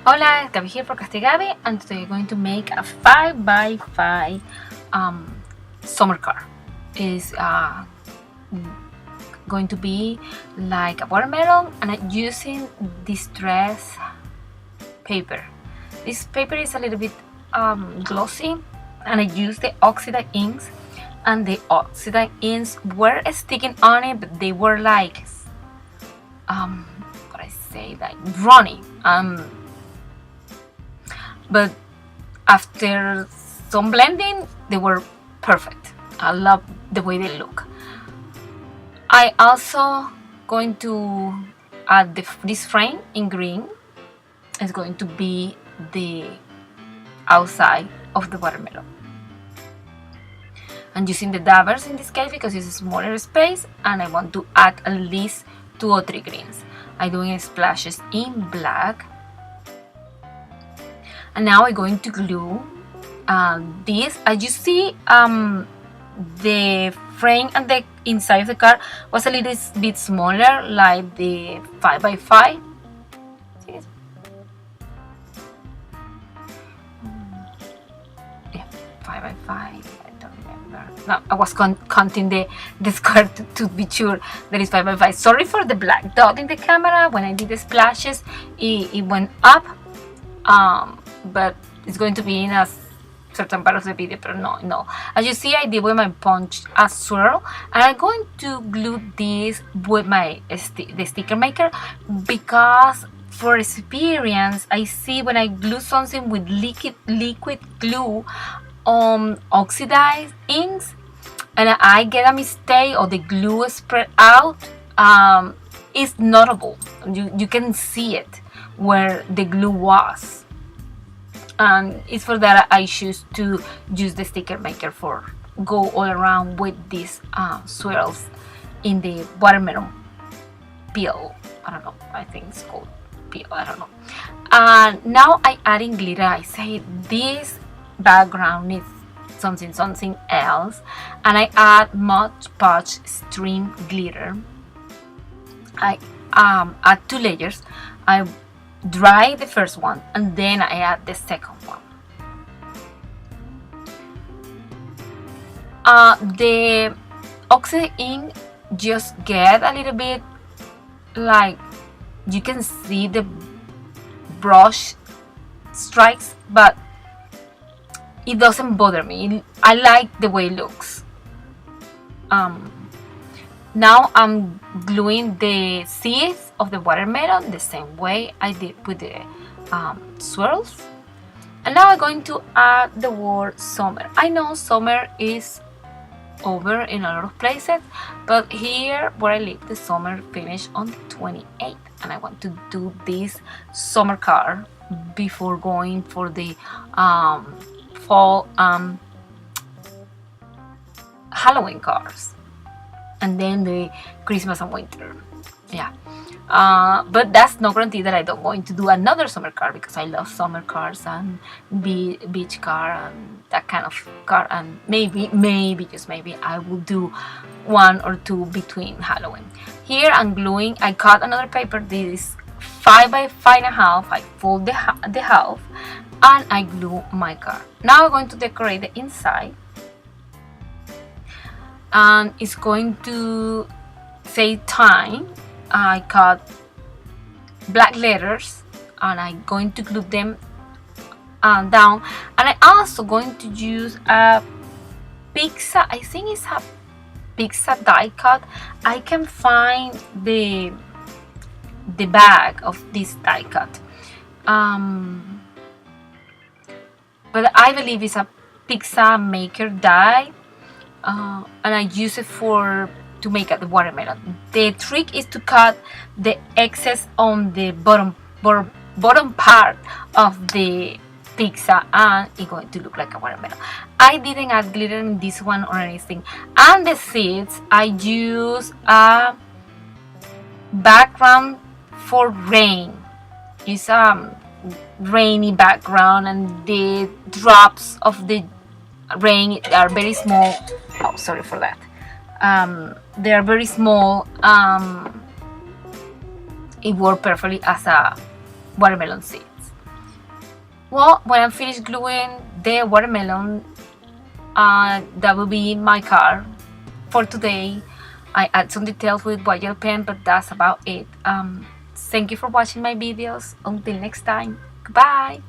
Hola, Gabby here for Crafty Gabby, and today we're going to make a 5x5 summer car. It's going to be like a watermelon, and I'm using distress paper. This paper is a little bit glossy, and I used the oxide inks, and the oxide inks were sticking on it, but they were like what I say, like runny. But after some blending, they were perfect. I love the way they look. I also going to add this frame in green. It's going to be the outside of the watermelon. I'm using the dabbers in this case because it's a smaller space and I want to add at least 2 or 3 greens. I'm doing splashes in black. And now I'm going to glue this. As you see, the frame and the inside of the car was a little bit smaller, like the 5x5. Yeah, 5x5. I don't remember. No, I was counting the square to be sure that it's 5x5. Sorry for the black dot in the camera. When I did the splashes, it went up. But it's going to be in a certain part of the video, but no. As you see, I did with my punch a swirl, and I'm going to glue this with the sticker maker because for experience, I see when I glue something with liquid glue on oxidized inks, and I get a mistake or the glue spread out, it's notable. You can see it where the glue was. And it's for that I choose to use the sticker maker for go all around with these swirls in the watermelon peel. I don't know, I think it's called peel, I don't know. And now I adding glitter. I say this background needs something else, and I add Mod Podge stream glitter. I add 2 layers. I dry the first one and then I add the second one. The oxide ink just get a little bit, like you can see the brush strikes, but it doesn't bother me. I like the way it looks. Now I'm gluing the seeds of the watermelon the same way I did with the swirls. And now I'm going to add the word summer. I know summer is over in a lot of places, but here where I live, the summer finished on the 28th, and I want to do this summer car before going for the fall Halloween cars, and then the Christmas and winter. Yeah, but that's no guarantee that I don't going to do another summer car, because I love summer cars and beach car and that kind of car, and maybe just maybe I will do 1 or 2 between Halloween. Here I'm gluing. I cut another paper. This is 5x5.5. I fold the half and I glue my car. Now I'm going to decorate the inside, and it's going to say time. I cut black letters and I'm going to glue them down, and I'm also going to use a pizza, I think it's a pizza die cut. I can find the bag of this die cut, but I believe it's a pizza maker die, and I use it to make the watermelon. The trick is to cut the excess on the bottom part of the pizza, and it's going to look like a watermelon. I didn't add glitter in this one or anything. And the seeds, I use a background for rain. It's a rainy background, and the drops of the rain are very small. Oh, sorry for that. They are very small. It worked perfectly as a watermelon seeds. Well, when I'm finished gluing the watermelon, that will be my car for today. I add some details with gel pen, but that's about it. Thank you for watching my videos. Until next time, goodbye.